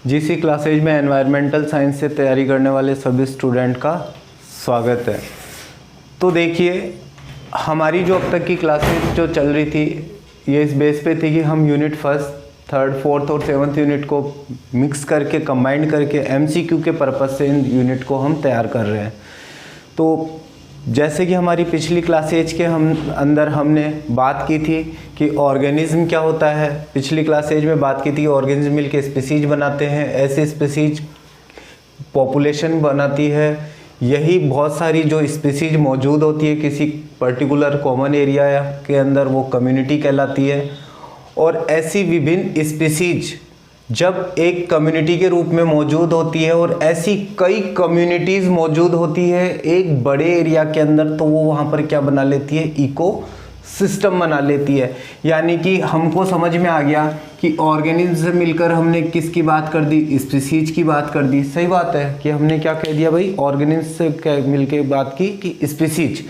GC classes में environmental science से तैयारी करने वाले सभी स्टूडेंट का स्वागत है। तो देखिए, हमारी जो अब तक की क्लासेज जो चल रही थी ये इस बेस पे थी कि हम यूनिट फर्स्ट, थर्ड, फोर्थ और सेवन्थ यूनिट को मिक्स करके कंबाइंड करके एमसीक्यू के पर्पज़ से इन यूनिट को हम तैयार कर रहे हैं। तो जैसे कि हमारी पिछली क्लासेज के अंदर हमने बात की थी कि ऑर्गेनिज्म क्या होता है। पिछली क्लासेज में बात की थी ऑर्गेनिज्म मिलके स्पीसीज बनाते हैं, ऐसे स्पीसीज पॉपुलेशन बनाती है। यही बहुत सारी जो स्पीसीज मौजूद होती है किसी पर्टिकुलर कॉमन एरिया के अंदर, वो कम्युनिटी कहलाती है। और ऐसी विभिन्न स्पीसीज जब एक कम्युनिटी के रूप में मौजूद होती है और ऐसी कई कम्युनिटीज़ मौजूद होती है एक बड़े एरिया के अंदर, तो वो वहाँ पर क्या बना लेती है, इको सिस्टम बना लेती है। यानी कि हमको समझ में आ गया कि ऑर्गेनिज्म से मिलकर हमने किसकी बात कर दी, स्पीसीज की बात कर दी। सही बात है कि हमने क्या कह दिया भाई, ऑर्गेनिज्म से मिलकर बात की कि स्पीसीज।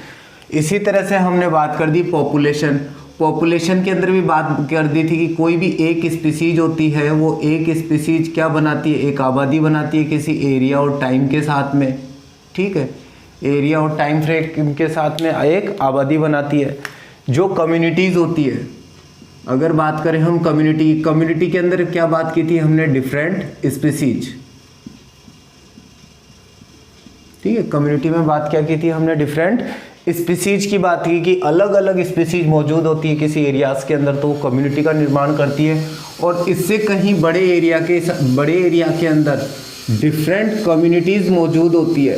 इसी तरह से हमने बात कर दी पॉपुलेशन। पॉपुलेशन के अंदर भी बात कर दी थी कि कोई भी एक स्पीसीज होती है, वो एक स्पीसीज क्या बनाती है, एक आबादी बनाती है किसी एरिया और टाइम के साथ में। ठीक है, एरिया और टाइम फ्रेम के साथ में एक आबादी बनाती है। जो कम्युनिटीज़ होती है, अगर बात करें हम कम्युनिटी के अंदर क्या बात की थी हमने, डिफरेंट स्पीसीज। ठीक है, कम्युनिटी में बात क्या की थी हमने, डिफरेंट स्पीसीज की बात की कि अलग अलग स्पीसीज मौजूद होती है किसी एरियाज के अंदर, तो वो कम्युनिटी का निर्माण करती है। और इससे कहीं बड़े एरिया के अंदर डिफरेंट कम्युनिटीज़ मौजूद होती है।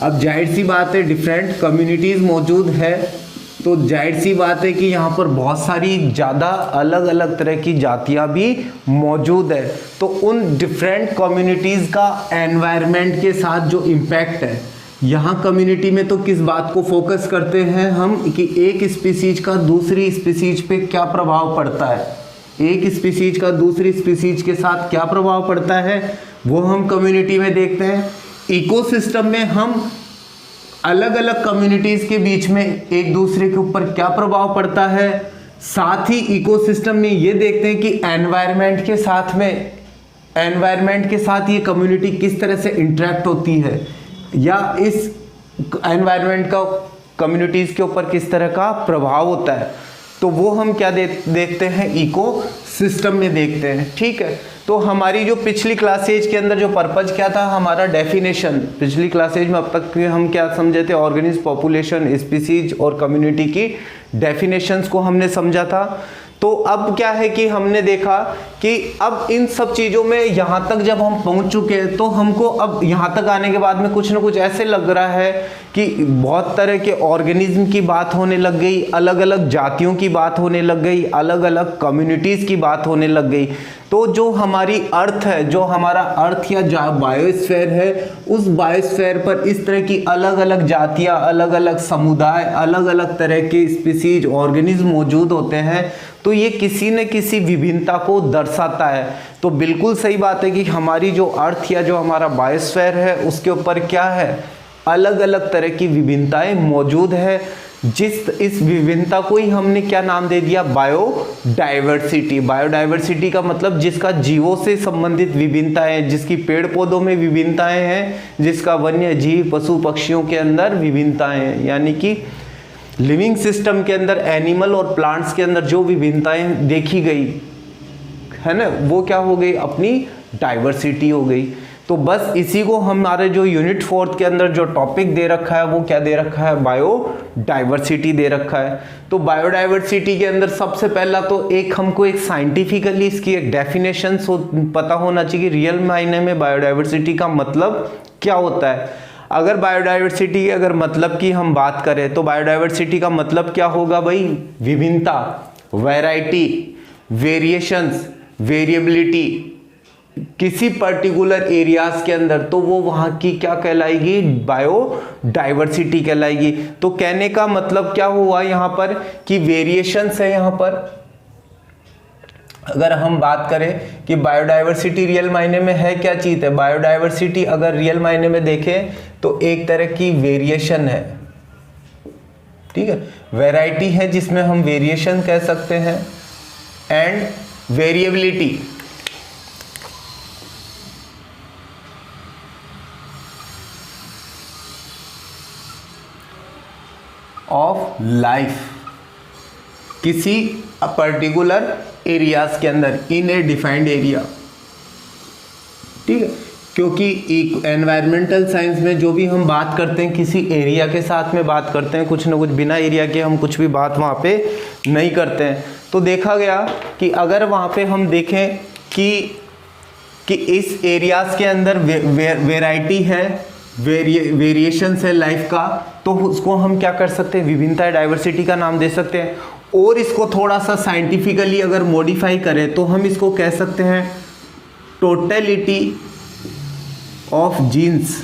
अब जाहिर सी बात है, डिफरेंट कम्युनिटीज़ मौजूद है तो जाहिर सी बात है कि यहाँ पर बहुत सारी ज़्यादा अलग अलग तरह की जातियाँ भी मौजूद है। तो उन डिफरेंट कम्युनिटीज़ का एनवायरनमेंट के साथ जो इम्पैक्ट है, यहाँ कम्युनिटी में तो किस बात को फोकस करते हैं हम कि एक स्पीसीज का दूसरी स्पीसीज पे क्या प्रभाव पड़ता है, एक स्पीसीज का दूसरी स्पीसीज के साथ क्या प्रभाव पड़ता है, वो हम कम्युनिटी में देखते हैं। इकोसिस्टम में हम अलग अलग कम्युनिटीज के बीच में एक दूसरे के ऊपर क्या प्रभाव पड़ता है, साथ ही इकोसिस्टम में ये देखते हैं कि एनवायरनमेंट के साथ ये कम्युनिटी किस तरह से इंटरेक्ट होती है, या इस एनवायरनमेंट का कम्युनिटीज़ के ऊपर किस तरह का प्रभाव होता है। तो वो हम क्या देखते हैं, इको सिस्टम में देखते हैं। ठीक है, तो हमारी जो पिछली क्लासेज के अंदर जो पर्पज क्या था हमारा, डेफिनेशन। पिछली क्लासेज में अब तक हम क्या समझे थे, ऑर्गेनिज्म, पॉपुलेशन, स्पीसीज और कम्युनिटी की डेफिनेशंस को हमने समझा था। तो अब क्या है कि हमने देखा कि अब इन सब चीज़ों में यहाँ तक जब हम पहुँच चुके हैं, तो हमको अब यहाँ तक आने के बाद में कुछ ना कुछ ऐसे लग रहा है कि बहुत तरह के ऑर्गेनिज्म की बात होने लग गई, अलग अलग जातियों की बात होने लग गई, अलग अलग कम्युनिटीज़ की बात होने लग गई। तो जो हमारी अर्थ है, जो हमारा अर्थ या बायोस्फीयर है, उस बायोस्फीयर पर इस तरह की अलग अलग जातियाँ, अलग अलग समुदाय, अलग अलग तरह के स्पीसीज, ऑर्गेनिज्म मौजूद होते हैं। तो ये किसी न किसी विभिन्नता को दर्शाता है। तो बिल्कुल सही बात है कि हमारी जो अर्थ या जो हमारा बायोस्फीयर है उसके ऊपर क्या है, अलग अलग तरह की विभिन्नताएं मौजूद है। इस विभिन्नता को ही हमने क्या नाम दे दिया, बायोडाइवर्सिटी। बायोडाइवर्सिटी का मतलब जिसका जीवों से संबंधित विभिन्नताएं, जिसकी पेड़ पौधों में विभिन्नताएं हैं, जिसका वन्य जीव, पशु पक्षियों के अंदर विभिन्नताएं हैं। यानी कि लिविंग सिस्टम के अंदर, एनिमल और प्लांट्स के अंदर जो विभिन्नताएं देखी गई है ना, वो क्या हो गई, अपनी डाइवर्सिटी हो गई। तो बस इसी को हमारे जो यूनिट 4 के अंदर जो टॉपिक दे रखा है वो क्या दे रखा है, बायोडाइवर्सिटी दे रखा है। तो बायोडाइवर्सिटी के अंदर सबसे पहला तो हमको एक साइंटिफिकली इसकी एक डेफिनेशन पता होना चाहिए कि रियल मायने में बायोडाइवर्सिटी का मतलब क्या होता है। अगर बायोडाइवर्सिटी के अगर मतलब की हम बात करें तो बायोडाइवर्सिटी का मतलब क्या होगा भाई, विभिन्नता, वैरायटी, वेरिएशंस, वेरिएबिलिटी किसी पर्टिकुलर एरियाज के अंदर, तो वो वहाँ की क्या कहलाएगी, बायोडाइवर्सिटी कहलाएगी। तो कहने का मतलब क्या हुआ यहाँ पर कि वेरिएशंस है। यहाँ पर अगर हम बात करें कि बायोडाइवर्सिटी रियल मायने में है क्या चीज़ है, बायोडाइवर्सिटी अगर रियल मायने में देखें तो एक तरह की वेरिएशन है। ठीक है, वैरायटी है जिसमें हम वेरिएशन कह सकते हैं, एंड वेरिएबिलिटी ऑफ लाइफ किसी पर्टिकुलर एरियाज के अंदर, इन ए डिफाइंड एरिया। ठीक है, क्योंकि एनवायरमेंटल साइंस में जो भी हम बात करते हैं किसी एरिया के साथ में बात करते हैं, कुछ ना कुछ, बिना एरिया के हम कुछ भी बात वहाँ पे नहीं करते हैं। तो देखा गया कि अगर वहाँ पे हम देखें कि इस एरियाज के अंदर वेराइटी है, वेरिएशंस है लाइफ का, तो उसको हम क्या कर सकते हैं, विभिन्नता, डाइवर्सिटी का नाम दे सकते हैं। और इसको थोड़ा सा साइंटिफिकली अगर मॉडिफाई करें तो हम इसको कह सकते हैं टोटलिटी ऑफ जीन्स।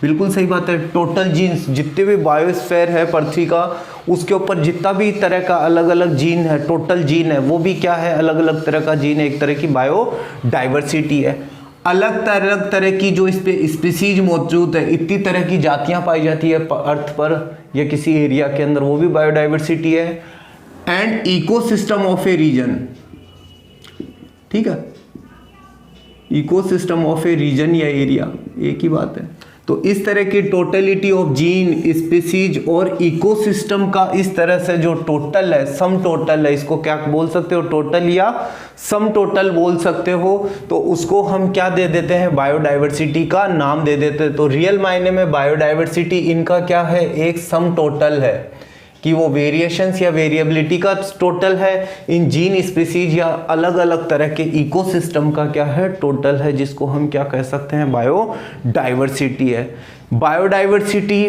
बिल्कुल सही बात है, टोटल जीन्स, जितने भी बायोस्फीयर है पृथ्वी का, उसके ऊपर जितना भी तरह का अलग अलग जीन है, टोटल जीन है, वो भी क्या है, अलग अलग तरह का जीन है, एक तरह की बायो डाइवर्सिटी है। अलग तरह की जो इस पे स्पीसीज मौजूद है, इतनी तरह की जातियां पाई जाती है अर्थ पर या किसी एरिया के अंदर, वो भी बायोडाइवर्सिटी है। And ecosystem of a region, ठीक है, इकोसिस्टम ऑफ ए रीजन या एरिया एक ही बात है। तो इस तरह की टोटलिटी ऑफ जीन, स्पीसीज और इकोसिस्टम का इस तरह से जो टोटल है, सम टोटल है, इसको क्या बोल सकते हो, टोटल या सम टोटल बोल सकते हो, तो उसको हम क्या दे देते हैं, बायोडाइवर्सिटी का नाम दे देते हैं। तो रियल मायने में बायोडाइवर्सिटी इनका क्या है, एक सम टोटल है, कि वो वेरिएशंस या वेरिएबिलिटी का टोटल है, इन जीन, स्पीसीज या अलग अलग तरह के इकोसिस्टम का क्या है, टोटल है, जिसको हम क्या कह सकते हैं, बायोडाइवर्सिटी है। बायोडाइवर्सिटी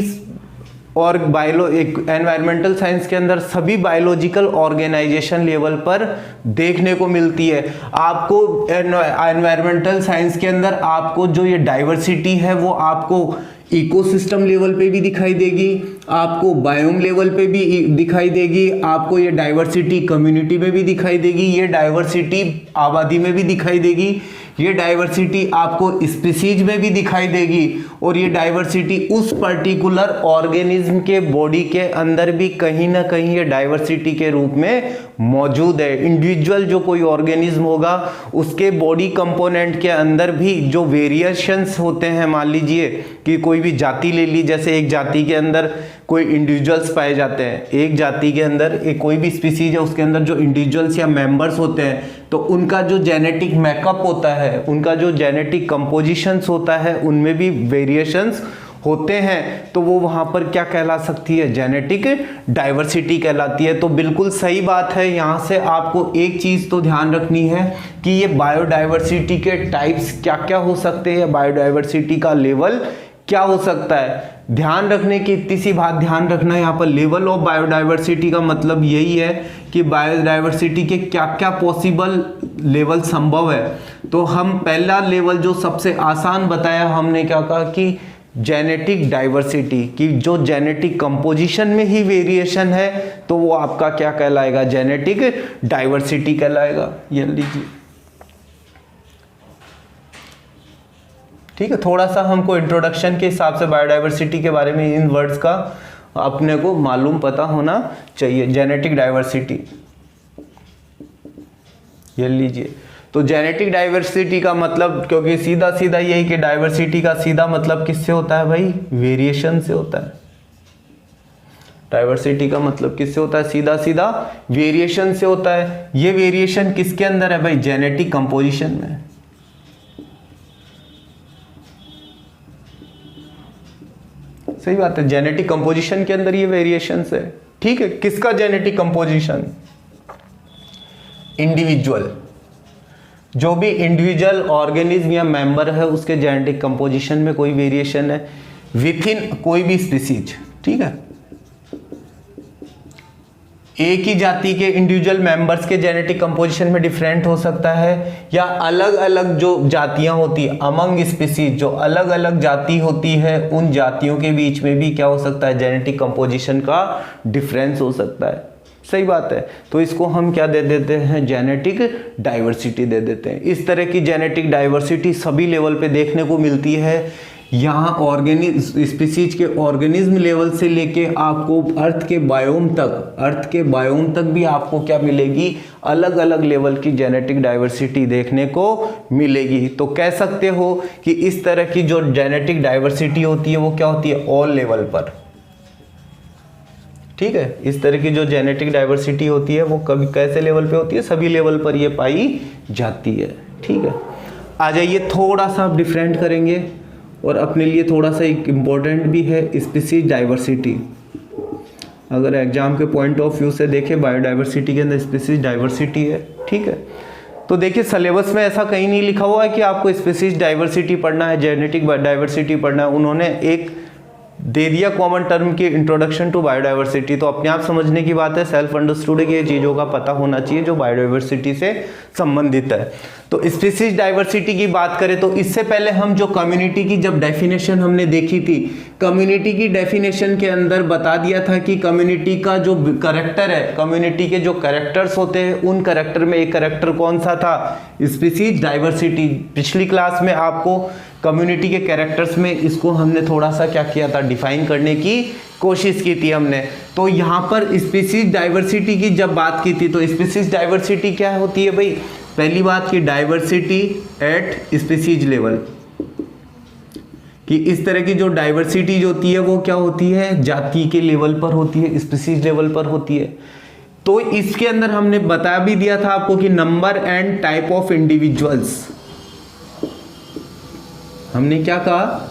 और एक एनवायरमेंटल साइंस के अंदर सभी बायोलॉजिकल ऑर्गेनाइजेशन लेवल पर देखने को मिलती है। आपको एनवायरमेंटल साइंस के अंदर आपको जो ये डाइवर्सिटी है वो आपको इकोसिस्टम लेवल पे भी दिखाई देगी, आपको बायोम लेवल पे भी दिखाई देगी, आपको ये डाइवर्सिटी कम्युनिटी में भी दिखाई देगी, ये डाइवर्सिटी आबादी में भी दिखाई देगी, ये डाइवर्सिटी आपको स्पीसीज में भी दिखाई देगी, और ये डाइवर्सिटी उस पर्टिकुलर ऑर्गेनिज्म के बॉडी के अंदर भी कहीं ना कहीं ये डाइवर्सिटी के रूप में मौजूद है। इंडिविजुअल जो कोई ऑर्गेनिज्म होगा उसके बॉडी कंपोनेंट के अंदर भी जो वेरिएशंस होते हैं, मान लीजिए कि कोई भी जाति ले ली, जैसे एक जाति के अंदर कोई इंडिविजुअल्स पाए जाते हैं, एक जाति के अंदर एक कोई भी स्पीसीज है उसके अंदर जो इंडिविजुअल्स या मेंबर्स होते हैं, तो उनका जो जेनेटिक मेकअप होता है, उनका जो जेनेटिक कंपोजिशंस होता है, उनमें भी वेरिएशंस होते हैं, तो वो वहाँ पर क्या कहला सकती है, जेनेटिक डाइवर्सिटी कहलाती है। तो बिल्कुल सही बात है, यहाँ से आपको एक चीज़ तो ध्यान रखनी है कि ये बायोडाइवर्सिटी के टाइप्स क्या क्या हो सकते हैं, बायोडाइवर्सिटी का लेवल क्या हो सकता है। ध्यान रखने की इतनी सी बात ध्यान रखना, यहाँ पर लेवल ऑफ बायोडाइवर्सिटी का मतलब यही है कि बायोडाइवर्सिटी के क्या क्या पॉसिबल लेवल संभव है। तो हम पहला लेवल जो सबसे आसान बताया, हमने क्या कहा कि जेनेटिक डाइवर्सिटी, कि जो जेनेटिक कंपोजिशन में ही वेरिएशन है तो वो आपका क्या कहलाएगा, जेनेटिक डाइवर्सिटी कहलाएगा। ये लीजिए, ठीक है, थोड़ा सा हमको इंट्रोडक्शन के हिसाब से बायोडाइवर्सिटी के बारे में इन वर्ड्स का अपने को मालूम पता होना चाहिए। जेनेटिक डाइवर्सिटी, ये लीजिए, तो जेनेटिक डाइवर्सिटी का मतलब, क्योंकि सीधा सीधा यही कि डाइवर्सिटी का सीधा मतलब किससे होता है भाई, वेरिएशन से होता है। डाइवर्सिटी का मतलब किससे होता है, सीधा सीधा वेरिएशन से होता है। ये वेरिएशन किसके अंदर है भाई, जेनेटिक कंपोजिशन में। सही बात है, जेनेटिक कंपोजिशन के अंदर ये वेरिएशंस है। ठीक है, किसका जेनेटिक कंपोजिशन, इंडिविजुअल, जो भी इंडिविजुअल ऑर्गेनिज्म या मेंबर है उसके जेनेटिक कंपोजिशन में कोई वेरिएशन है विथ इन कोई भी स्पीसीज। ठीक है, एक ही जाति के इंडिविजुअल मेंबर्स के जेनेटिक कंपोजिशन में डिफरेंट हो सकता है, या अलग अलग जो जातियां होती है अमंग स्पीसीज, जो अलग अलग जाति होती है उन जातियों के बीच में भी क्या हो सकता है, जेनेटिक कंपोजिशन का डिफरेंस हो सकता है। सही बात है, तो इसको हम क्या दे देते हैं, जेनेटिक डाइवर्सिटी दे देते हैं। इस तरह की जेनेटिक डाइवर्सिटी सभी लेवल पे देखने को मिलती है। यहाँ ऑर्गेनिज्म, स्पीसीज के ऑर्गेनिज्म लेवल से लेके आपको अर्थ के बायोम तक भी आपको क्या मिलेगी, अलग अलग लेवल की जेनेटिक डाइवर्सिटी देखने को मिलेगी। तो कह सकते हो कि इस तरह की जो जेनेटिक डाइवर्सिटी होती है वो क्या होती है, ऑल लेवल पर। ठीक है। इस तरह की जो जेनेटिक डाइवर्सिटी होती है वो कभी कैसे लेवल पे होती है, सभी लेवल पर ये पाई जाती है, ठीक है। आ जाइए थोड़ा सा आप डिफरेंट करेंगे और अपने लिए थोड़ा सा एक इम्पोर्टेंट भी है स्पीसीज डाइवर्सिटी। अगर एग्जाम के पॉइंट ऑफ व्यू से देखें बायोडाइवर्सिटी के अंदर स्पीसीज डाइवर्सिटी है, ठीक है। तो देखिए सिलेबस में ऐसा कहीं नहीं लिखा हुआ है कि आपको स्पीसीज डाइवर्सिटी पढ़ना है, जेनेटिक डाइवर्सिटी पढ़ना है। उन्होंने एक दे दिया कॉमन टर्म की इंट्रोडक्शन टू बायोडाइवर्सिटी, तो अपने आप समझने की बात है, सेल्फ अंडरस्टूड है कि ये चीज़ों का पता होना चाहिए जो बायोडाइवर्सिटी से संबंधित है। तो स्पीसीज डाइवर्सिटी की बात करें तो इससे पहले हम जो कम्युनिटी की जब डेफिनेशन हमने देखी थी, कम्युनिटी की डेफिनेशन के अंदर बता दिया था कि कम्युनिटी का जो कैरेक्टर है, कम्युनिटी के जो कैरेक्टर्स होते हैं उन कैरेक्टर में एक कैरेक्टर कौन सा था, स्पीसीज डाइवर्सिटी। पिछली क्लास में आपको कम्युनिटी के कैरेक्टर्स में इसको हमने थोड़ा सा क्या किया था, डिफाइन करने की कोशिश की थी हमने। तो यहाँ पर स्पीसीज डाइवर्सिटी की जब बात की थी तो स्पीसीज डाइवर्सिटी क्या होती है भाई, पहली बात की डाइवर्सिटी एट स्पीसीज लेवल, कि इस तरह की जो डाइवर्सिटी जो होती है वो क्या होती है, जाति के लेवल पर होती है, स्पीसीज लेवल पर होती है। तो इसके अंदर हमने बता भी दिया था आपको कि number and type of individuals, हमने क्या कहा,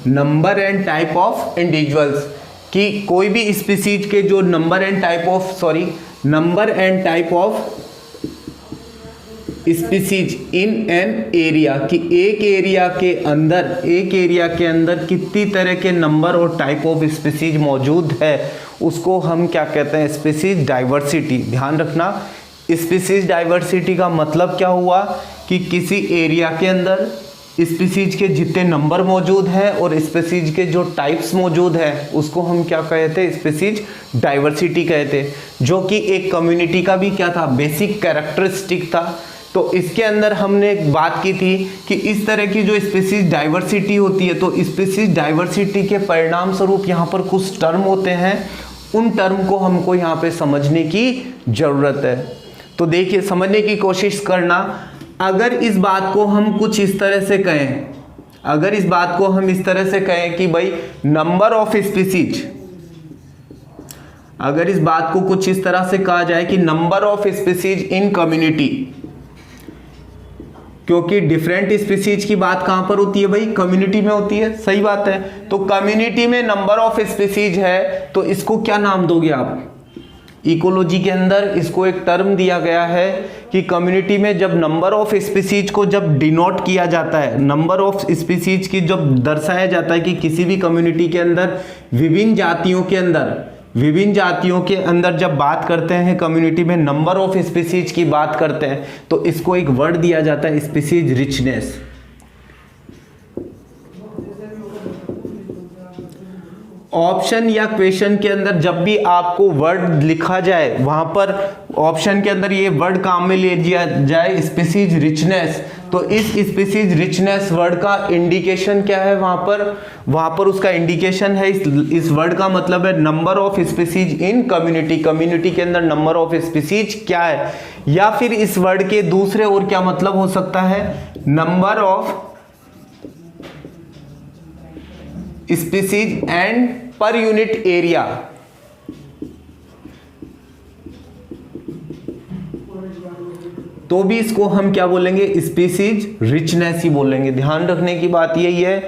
number and type of individuals, कि कोई भी स्पीसीज के जो number and type of species in an area, कि एक एरिया के अंदर कितनी तरह के नंबर और टाइप ऑफ स्पीसीज मौजूद है, उसको हम क्या कहते हैं, स्पीसीज डाइवर्सिटी। ध्यान रखना, स्पीसीज डाइवर्सिटी का मतलब क्या हुआ कि किसी एरिया के अंदर स्पीसीज के जितने नंबर मौजूद हैं और स्पीसीज के जो टाइप्स मौजूद हैं उसको हम क्या कहते हैं, स्पीसीज डाइवर्सिटी कहते हैं, जो कि एक कम्युनिटी का भी क्या था, बेसिक कैरेक्टरिस्टिक था। तो इसके अंदर हमने एक बात की थी कि इस तरह की जो स्पीसीज डाइवर्सिटी होती है, तो स्पीसीज डाइवर्सिटी के परिणाम स्वरूप यहाँ पर कुछ टर्म होते हैं, उन टर्म को हमको यहाँ पे समझने की जरूरत है। तो देखिए समझने की कोशिश करना, अगर इस बात को हम कुछ इस तरह से कहें, अगर इस बात को हम इस तरह से कहें कि भाई नंबर ऑफ स्पीसीज, अगर इस बात को कुछ इस तरह से कहा जाए कि number of species in community, क्योंकि डिफरेंट स्पीसीज की बात कहां पर होती है भाई, कम्युनिटी में होती है, सही बात है। तो कम्युनिटी में नंबर ऑफ स्पीसीज है तो इसको क्या नाम दोगे आप, इकोलॉजी के अंदर इसको एक टर्म दिया गया है कि कम्युनिटी में जब नंबर ऑफ स्पीसीज को जब डिनोट किया जाता है, नंबर ऑफ स्पीसीज की जब दर्शाया जाता है कि किसी भी कम्युनिटी के अंदर विभिन्न जातियों के अंदर जब बात करते हैं, कम्युनिटी में नंबर ऑफ स्पीसीज की बात करते हैं, तो इसको एक वर्ड दिया जाता है स्पीसीज रिचनेस। ऑप्शन या क्वेश्चन के अंदर जब भी आपको वर्ड लिखा जाए, वहां पर ऑप्शन के अंदर ये वर्ड काम में ले लिया जाए स्पीसीज रिचनेस, तो इस स्पीसीज रिचनेस वर्ड का इंडिकेशन क्या है, वहां पर उसका इंडिकेशन है, इस वर्ड का मतलब है number of species in community, community के अंदर नंबर ऑफ स्पीसीज क्या है। या फिर इस वर्ड के दूसरे और क्या मतलब हो सकता है, number of species and per unit area, तो भी इसको हम क्या बोलेंगे, स्पीसीज रिचनेस ही बोलेंगे। ध्यान रखने की बात यही है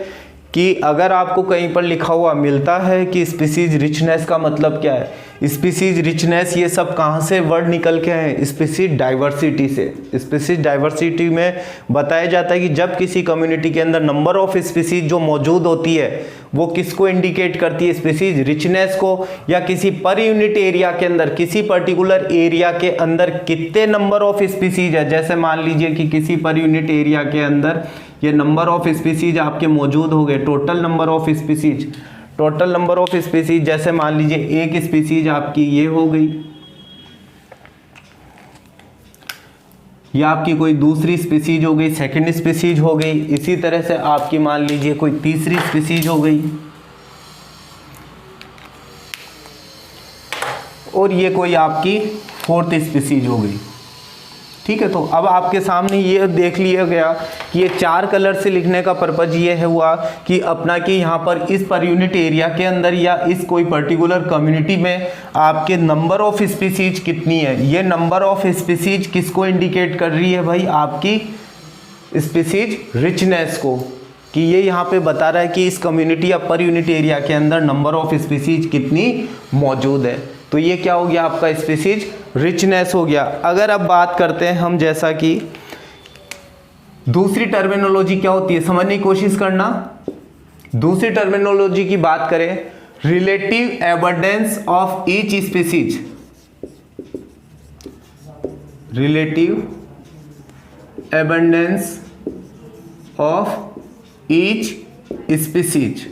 कि अगर आपको कहीं पर लिखा हुआ मिलता है कि स्पीसीज रिचनेस का मतलब क्या है, स्पीसीज रिचनेस, ये सब कहाँ से वर्ड निकल के हैं, स्पीसीज डाइवर्सिटी से। स्पीसीज डाइवर्सिटी में बताया जाता है कि जब किसी कम्युनिटी के अंदर नंबर ऑफ स्पीसीज जो मौजूद होती है वो किसको इंडिकेट करती है, स्पीसीज रिचनेस को, या किसी पर यूनिट एरिया के अंदर, किसी पर्टिकुलर एरिया के अंदर कितने नंबर ऑफ स्पीसीज है। जैसे मान लीजिए कि किसी पर यूनिट एरिया के अंदर ये नंबर ऑफ स्पीसीज आपके मौजूद हो गए, टोटल नंबर ऑफ स्पीसीज, जैसे मान लीजिए एक स्पीसीज आपकी ये हो गई, या आपकी कोई दूसरी स्पीसीज हो गई, सेकंड स्पीसीज हो गई, इसी तरह से आपकी मान लीजिए कोई तीसरी स्पीसीज हो गई, और ये कोई आपकी फोर्थ स्पीसीज हो गई। ठीक है, तो अब आपके सामने ये देख लिया गया कि ये 4 कलर से लिखने का पर्पज ये है हुआ कि अपना कि यहाँ पर इस पर यूनिट एरिया के अंदर या इस कोई पर्टिकुलर कम्युनिटी में आपके नंबर ऑफ स्पीसीज कितनी है। ये नंबर ऑफ स्पीसीज किसको इंडिकेट कर रही है भाई, आपकी स्पीसीज रिचनेस को, कि ये यहाँ पे बता रहा है कि इस कम्युनिटी या पर यूनिट एरिया के अंदर नंबर ऑफ स्पीसीज कितनी मौजूद है। तो ये क्या हो गया आपका स्पीसीज रिचनेस हो गया। अगर अब बात करते हैं हम, जैसा कि दूसरी टर्मिनोलॉजी क्या होती है समझने की कोशिश करना। दूसरी टर्मिनोलॉजी की बात करें, relative abundance of each species, relative abundance of each species,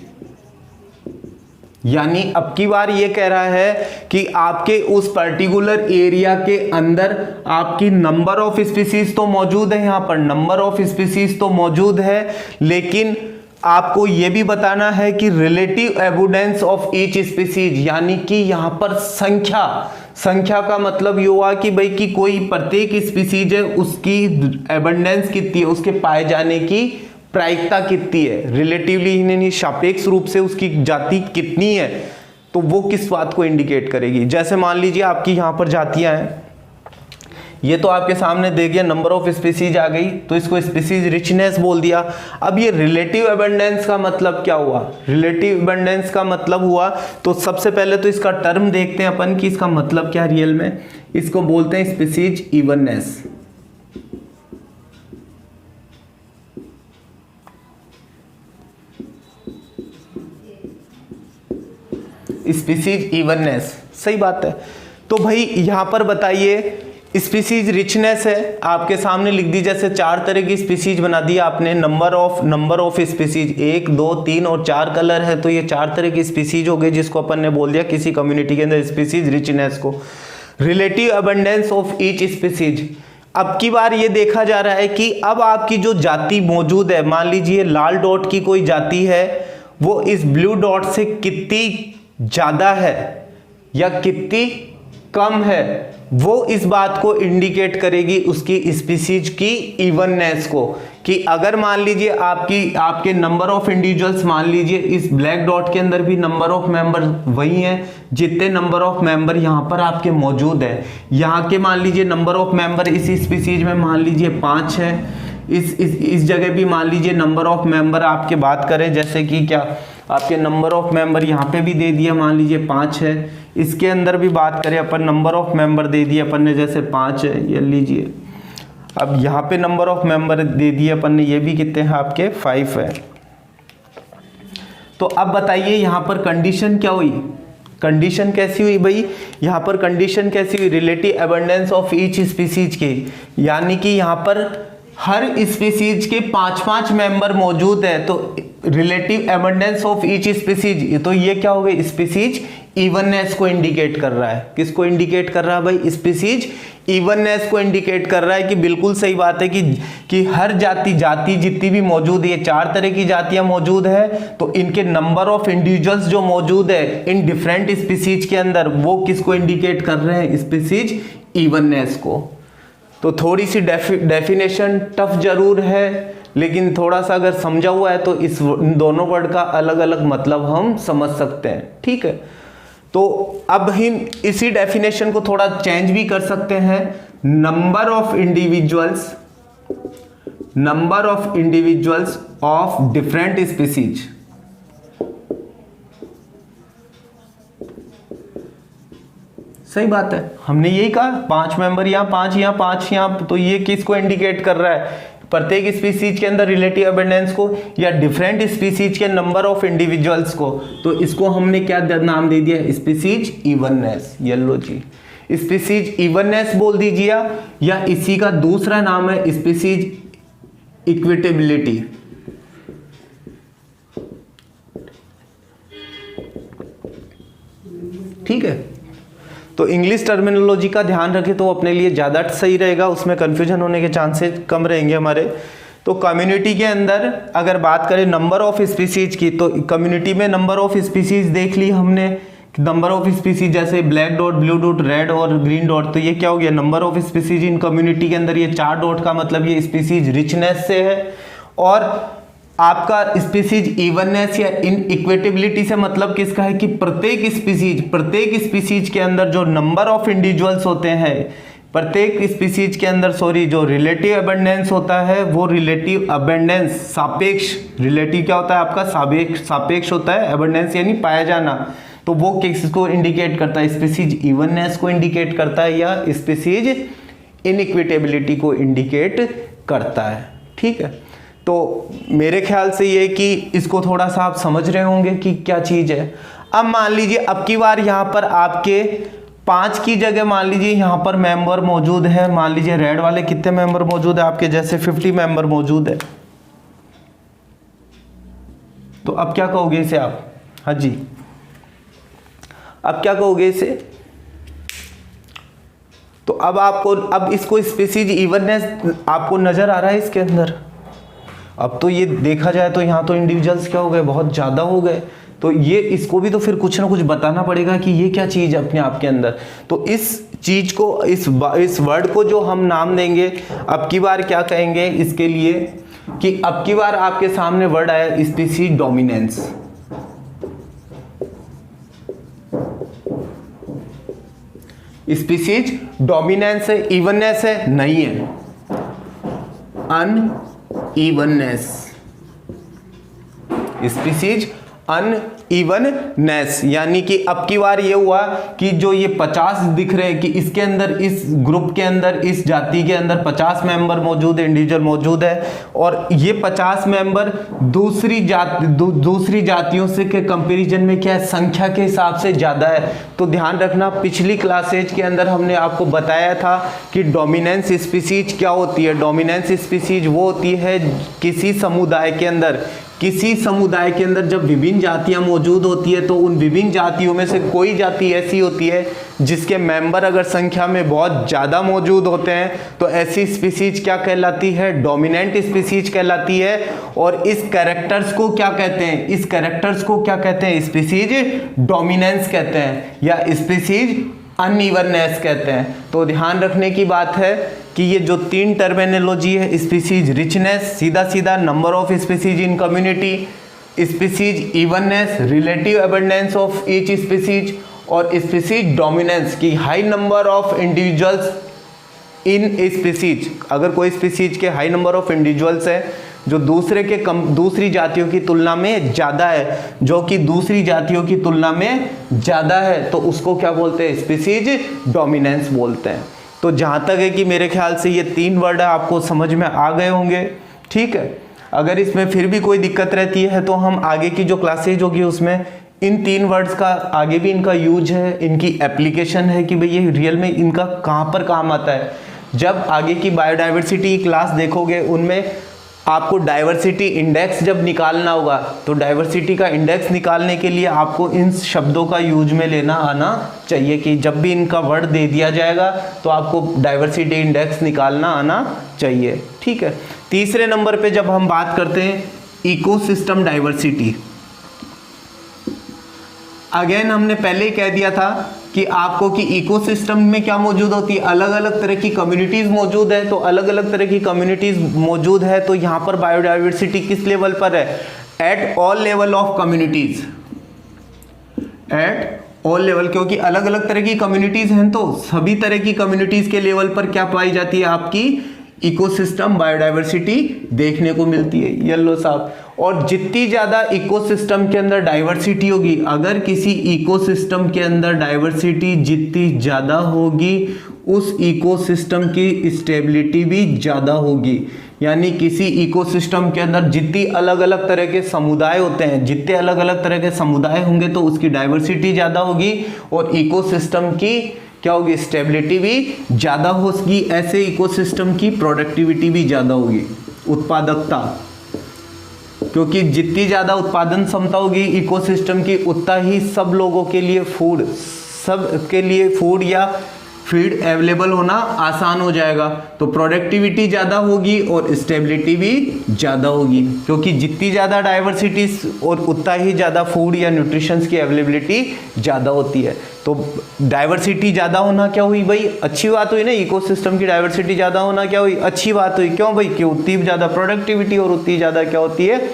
यानी अब की बार ये कह रहा है कि आपके उस पर्टिकुलर एरिया के अंदर आपकी नंबर ऑफ स्पीसीज तो मौजूद है, यहां पर नंबर ऑफ स्पीसीज तो मौजूद है, लेकिन आपको ये भी बताना है कि relative abundance of each species, यानी कि यहां पर संख्या का मतलब ये हुआ कि भाई कि कोई प्रत्येक स्पीसीज है उसकी एबंडेंस कितनी है, उसके पाए जाने की प्रायिकता कितनी है, रिलेटिवली सापेक्ष रूप से उसकी जाति कितनी है, तो वो किस बात को इंडिकेट करेगी। जैसे मान लीजिए आपकी यहाँ पर जातियां हैं, ये तो आपके सामने दे गया नंबर ऑफ स्पीसीज आ गई, तो इसको स्पीसीज रिचनेस बोल दिया। अब ये रिलेटिव एबंडेंस का मतलब क्या हुआ, रिलेटिव एबंडेंस का मतलब हुआ, तो सबसे पहले तो इसका टर्म देखते हैं अपन कि इसका मतलब क्या रियल में। इसको बोलते हैं स्पीसीज इवननेस। स्पीसीज इवननेस, सही बात है। तो भाई यहां पर बताइए स्पीसीज रिचनेस है, आपके सामने लिख दी, जैसे 4 तरह की स्पीसीज बना दी आपने, नंबर ऑफ स्पीसीज 1, 2, 3 और 4 कलर है, तो ये 4 तरह की स्पीसीज हो गई, जिसको अपन ने बोल दिया किसी कम्युनिटी के अंदर स्पीसीज रिचनेस को। Relative abundance of each species, अब की बार ये देखा जा रहा है कि अब आपकी जो जाति मौजूद है, मान लीजिए लाल डॉट की कोई जाति है, वो इस ब्लू डॉट से कितनी ज्यादा है या कितनी कम है, वो इस बात को इंडिकेट करेगी उसकी स्पीसीज की इवननेस को। कि अगर मान लीजिए आपके नंबर ऑफ इंडिविजुअल्स, मान लीजिए इस ब्लैक डॉट के अंदर भी नंबर ऑफ मेंबर वही हैं जितने नंबर ऑफ मेंबर यहाँ पर आपके मौजूद है। यहाँ के मान लीजिए नंबर ऑफ मेंबर इस स्पीसीज में मान लीजिए 5 है, इस जगह भी मान लीजिए नंबर ऑफ मेंबर आपके बात करें, जैसे कि क्या आपके नंबर ऑफ मेंबर यहाँ पे भी दे दिया, मान लीजिए 5 है, इसके अंदर भी बात करें अपन नंबर ऑफ मेंबर दे दिए अपन ने, जैसे 5 है, ये लीजिए। अब यहाँ पे नंबर ऑफ मेंबर दे दिए अपन ने, ये भी कितने हैं आपके 5 है। तो अब बताइए यहाँ पर कंडीशन क्या हुई, कंडीशन कैसी हुई भाई, यहाँ पर कंडीशन कैसी हुई, relative abundance of each species के, यानी कि यहाँ पर हर स्पीसीज के 5-5 मेंबर मौजूद है, तो relative abundance of each species, तो ये क्या हो गई, स्पीसीज इवननेस को इंडिकेट कर रहा है। किसको इंडिकेट कर रहा है भाई, स्पीसीज इवननेस को इंडिकेट कर रहा है कि बिल्कुल सही बात है कि हर जाति जितनी भी मौजूद है, 4 तरह की जातियां मौजूद है, तो इनके नंबर ऑफ इंडिविजुअल्स जो मौजूद है इन डिफरेंट स्पीसीज के अंदर, वो किसको इंडिकेट कर रहे हैं, स्पीसीज इवननेस को। तो थोड़ी सी डेफिनेशन टफ जरूर है, लेकिन थोड़ा सा अगर समझा हुआ है तो इन दोनों वर्ड का अलग अलग मतलब हम समझ सकते हैं, ठीक है। तो अब हम इसी डेफिनेशन को थोड़ा चेंज भी कर सकते हैं, number of individuals of different species, सही बात है, हमने यही कहा 5 मेंबर यहाँ 5 यहाँ 5 यहाँ, तो ये किसको इंडिकेट कर रहा है, प्रत्येक स्पीसीज के अंदर रिलेटिव एबंडेंस को या डिफरेंट स्पीसीज के नंबर ऑफ इंडिविजुअल्स को। तो इसको हमने क्या नाम दे दिया, स्पीसीज इवननेस। ये लो जी, स्पीसीज इवननेस बोल दीजिए, या इसी का दूसरा नाम है स्पीसीज इक्विटेबिलिटी। ठीक है, तो इंग्लिश टर्मिनोलॉजी का ध्यान रखें तो अपने लिए ज़्यादा सही रहेगा, उसमें कन्फ्यूजन होने के चांसेस कम रहेंगे हमारे। तो कम्युनिटी के अंदर अगर बात करें नंबर ऑफ स्पीसीज की, तो कम्युनिटी में नंबर ऑफ स्पीसीज देख ली हमने नंबर ऑफ स्पीसीज, जैसे black dot, blue dot, red और ग्रीन डॉट, तो ये क्या हो गया number of species in community के अंदर। ये 4 डॉट का मतलब ये स्पीसीज रिचनेस से है। और आपका स्पीसीज इवननेस या इनइक्विटेबिलिटी से मतलब किसका है कि प्रत्येक स्पीसीज के अंदर जो नंबर ऑफ इंडिविजुअल्स होते हैं, प्रत्येक स्पीसीज के अंदर जो रिलेटिव अबंडेंस होता है, वो रिलेटिव अबंडेंस सापेक्ष, रिलेटिव क्या होता है आपका सापेक्ष होता है, अबंडेंस यानी पाया जाना, तो वो किसको इंडिकेट करता है, स्पीसीज इवननेस को इंडिकेट करता है या स्पीसीज इनइक्विटेबिलिटी को इंडिकेट करता है। ठीक है, तो मेरे ख्याल से ये कि इसको थोड़ा सा आप समझ रहे होंगे कि क्या चीज है। अब मान लीजिए अब की बार यहाँ पर आपके 5 की जगह मान लीजिए यहाँ पर मेंबर मौजूद है, मान लीजिए रेड वाले कितने मेंबर मौजूद है आपके, जैसे 50 मेंबर मौजूद है, तो अब क्या कहोगे इसे आप, हाँ जी, अब क्या कहोगे इसे, तो अब इसको स्पीसीज इवननेस आपको नजर आ रहा है इसके अंदर। अब तो ये देखा जाए तो यहाँ तो इंडिविजुअल्स क्या हो गए, बहुत ज़्यादा हो गए, तो ये इसको भी तो फिर कुछ ना कुछ बताना पड़ेगा कि ये क्या चीज़ है अपने आप के अंदर। तो इस चीज़ को, इस वर्ड को जो हम नाम देंगे, अब की बार क्या कहेंगे इसके लिए कि अब की बार आपके सामने वर्ड आया स्पीसीज डोमिनेंस। स्पीसीज डोमिनेंस है, इवननेस है, नहीं है, अनइवननेस, स्पीसीज अनइवननेस, यानी कि अब की बार ये हुआ कि जो ये 50 दिख रहे हैं कि इसके अंदर, इस ग्रुप के अंदर, इस जाति के अंदर 50 मेंबर मौजूद है, इंडिविजुअल मौजूद है, और ये 50 मेंबर दूसरी जातियों से के कंपैरिजन में क्या है, संख्या के हिसाब से ज्यादा है। तो ध्यान रखना, पिछली क्लासेज के अंदर हमने आपको बताया था कि डोमिनेंस स्पीसीज क्या होती है। डोमिनेंस स्पीसीज वो होती है किसी समुदाय के अंदर जब विभिन्न जातियां मौजूद होती है, तो उन विभिन्न जातियों में से कोई जाति ऐसी होती है जिसके मेंबर अगर संख्या में बहुत ज़्यादा मौजूद होते हैं, तो ऐसी स्पीसीज क्या कहलाती है, डोमिनेंट स्पीसीज कहलाती है। और इस कैरेक्टर्स को क्या कहते हैं, स्पीसीज डोमिनेंस कहते हैं या स्पीसीज अनइवननेस कहते हैं। तो ध्यान रखने की बात है कि ये जो 3 टर्मिनोलॉजी है, स्पीसीज रिचनेस, सीधा number of species in community, species evenness, relative abundance of each species, और स्पीसीज डोमिनेंस की high number of individuals in species. अगर कोई स्पीसीज के हाई नंबर ऑफ इंडिविजुअल्स है जो दूसरी जातियों की तुलना में ज़्यादा है, तो उसको क्या बोलते हैं, स्पीसीज डोमिनेंस बोलते हैं। तो जहाँ तक है कि मेरे ख्याल से ये 3 वर्ड आपको समझ में आ गए होंगे। ठीक है, अगर इसमें फिर भी कोई दिक्कत रहती है तो हम आगे की जो क्लासेज होगी उसमें इन 3 वर्ड्स का आगे भी इनका यूज है, इनकी एप्लीकेशन है कि भाई ये रियल में इनका कहाँ पर काम आता है। जब आगे की बायोडाइवर्सिटी क्लास देखोगे उनमें आपको डाइवर्सिटी इंडेक्स जब निकालना होगा, तो डाइवर्सिटी का इंडेक्स निकालने के लिए आपको इन शब्दों का यूज में लेना आना चाहिए कि जब भी इनका वर्ड दे दिया जाएगा तो आपको डाइवर्सिटी इंडेक्स निकालना आना चाहिए। ठीक है, तीसरे नंबर पे जब हम बात करते हैं इकोसिस्टम डाइवर्सिटी, अगेन हमने पहले ही कह दिया था कि आपको कि इकोसिस्टम में क्या मौजूद होती है, अलग अलग तरह की कम्युनिटीज मौजूद है। तो अलग अलग तरह की कम्युनिटीज मौजूद है, तो यहाँ पर बायोडाइवर्सिटी किस लेवल पर है, at all level of communities, at all level, क्योंकि अलग अलग तरह की कम्युनिटीज हैं तो सभी तरह की कम्युनिटीज के लेवल पर क्या पाई जाती है, आपकी इकोसिस्टम बायोडाइवर्सिटी देखने को मिलती है। येलो साहब, और जितनी ज़्यादा इकोसिस्टम के अंदर डाइवर्सिटी होगी, अगर किसी इकोसिस्टम के अंदर डाइवर्सिटी जितनी ज़्यादा होगी उस इकोसिस्टम की स्टेबिलिटी भी ज़्यादा होगी। यानी किसी इकोसिस्टम के अंदर जितनी अलग अलग तरह के समुदाय होते हैं, जितने अलग अलग तरह के समुदाय होंगे तो उसकी डाइवर्सिटी ज़्यादा होगी और इकोसिस्टम की क्या होगी, स्टेबिलिटी भी ज़्यादा होगी। ऐसे इकोसिस्टम की प्रोडक्टिविटी भी ज़्यादा होगी, उत्पादकता, क्योंकि जितनी ज़्यादा उत्पादन क्षमता होगी इकोसिस्टम की, उतना ही सब लोगों के लिए फूड, सबके लिए फूड या फीड अवेलेबल होना आसान हो जाएगा, तो प्रोडक्टिविटी ज़्यादा होगी और स्टेबिलिटी भी ज़्यादा होगी, क्योंकि जितनी ज़्यादा डाइवर्सिटी और उतना ही ज़्यादा फूड या न्यूट्रिशंस की अवेलेबिलिटी ज़्यादा होती है। तो डाइवर्सिटी ज़्यादा होना क्या हुई भाई, अच्छी बात हुई ना, इकोसिस्टम की डाइवर्सिटी ज़्यादा होना क्या हुई, अच्छी बात हुई। क्यों भाई, कि उतनी ज़्यादा प्रोडक्टिविटी और उतनी ज़्यादा क्या होती है,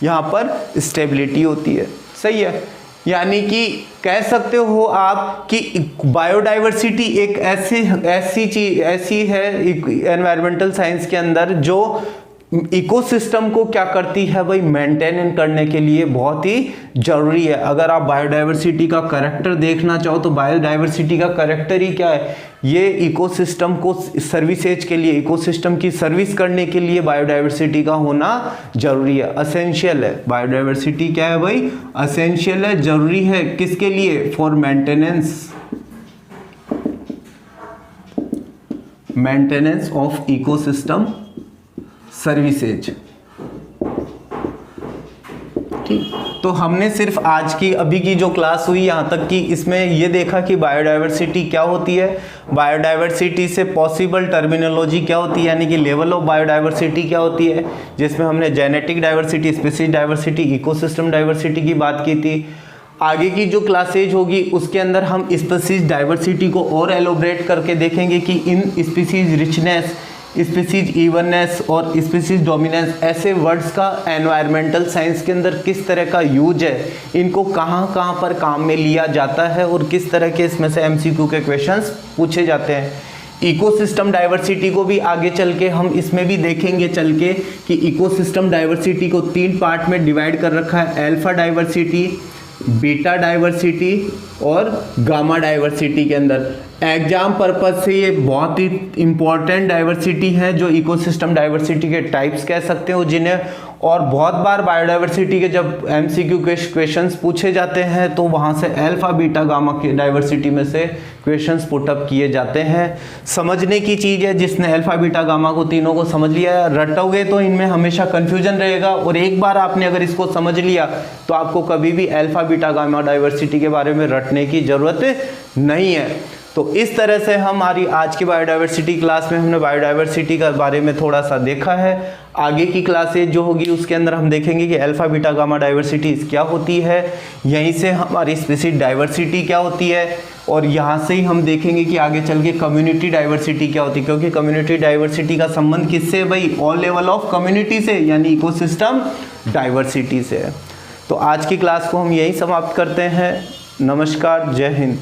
यहाँ पर स्टेबिलिटी होती है। सही है, यानी कि कह सकते हो आप कि बायोडाइवर्सिटी एक ऐसी है एनवायरमेंटल साइंस के अंदर जो इकोसिस्टम को क्या करती है भाई, मेंटेन करने के लिए बहुत ही जरूरी है। अगर आप बायोडाइवर्सिटी का कैरेक्टर देखना चाहो तो बायोडाइवर्सिटी का कैरेक्टर ही क्या है, ये इकोसिस्टम को सर्विसेज के लिए, इकोसिस्टम की सर्विस करने के लिए बायोडाइवर्सिटी का होना जरूरी है, असेंशियल है। बायोडाइवर्सिटी क्या है भाई, असेंशियल है, जरूरी है, किसके लिए, for maintenance of ecosystem services. ठीक, तो हमने सिर्फ आज की अभी की जो क्लास हुई यहाँ तक की, इसमें ये देखा कि बायोडाइवर्सिटी क्या होती है, बायोडाइवर्सिटी से पॉसिबल टर्मिनोलॉजी क्या होती है, यानी कि लेवल ऑफ बायोडाइवर्सिटी क्या होती है, जिसमें हमने genetic diversity, species diversity, ecosystem diversity की बात की थी। आगे की जो क्लासेज होगी उसके अंदर हम स्पीशीज डाइवर्सिटी को और एलोबरेट करके देखेंगे कि इन स्पीशीज रिचनेस, स्पीशीज इवननेस और स्पीशीज डोमिनेंस, ऐसे वर्ड्स का एनवायरमेंटल साइंस के अंदर किस तरह का यूज है, इनको कहाँ कहाँ पर काम में लिया जाता है और किस तरह के इसमें से एमसीक्यू के क्वेश्चंस पूछे जाते हैं। इकोसिस्टम डाइवर्सिटी को भी आगे चल के हम इसमें भी देखेंगे चल के कि इकोसिस्टम डाइवर्सिटी को 3 पार्ट में डिवाइड कर रखा है, अल्फा डाइवर्सिटी, बीटा डाइवर्सिटी और गामा डाइवर्सिटी के अंदर। एग्जाम पर्पज से ये बहुत ही इंपॉर्टेंट डाइवर्सिटी है, जो इकोसिस्टम डाइवर्सिटी के टाइप्स कह सकते हो जिन्हें, और बहुत बार बायोडाइवर्सिटी के जब एमसीक्यू के क्वेश्चंस पूछे जाते हैं तो वहाँ से अल्फा बीटा गामा की डाइवर्सिटी में से क्वेश्चंस पुटअप किए जाते हैं। समझने की चीज़ है, जिसने अल्फा बीटा गामा को तीनों को समझ लिया, रटोगे तो इनमें हमेशा कन्फ्यूजन रहेगा, और एक बार आपने अगर इसको समझ लिया तो आपको कभी भी अल्फा बीटा गामा डाइवर्सिटी के बारे में रटने की ज़रूरत नहीं है। तो इस तरह से हमारी आज की बायोडाइवर्सिटी क्लास में हमने बायोडाइवर्सिटी के बारे में थोड़ा सा देखा है। आगे की क्लासेज जो होगी उसके अंदर हम देखेंगे कि अल्फा बीटा गामा डाइवर्सिटी क्या होती है, यहीं से हमारी स्पीशीज डाइवर्सिटी क्या होती है, और यहाँ से ही हम देखेंगे कि आगे चल के कम्युनिटी डाइवर्सिटी क्या होती है, क्योंकि कम्युनिटी डाइवर्सिटी का संबंध किससे भाई, ऑल लेवल ऑफ कम्युनिटी से, यानी इकोसिस्टम डाइवर्सिटी से है। तो आज की क्लास को हम यहीं समाप्त करते हैं। नमस्कार, जय हिंद।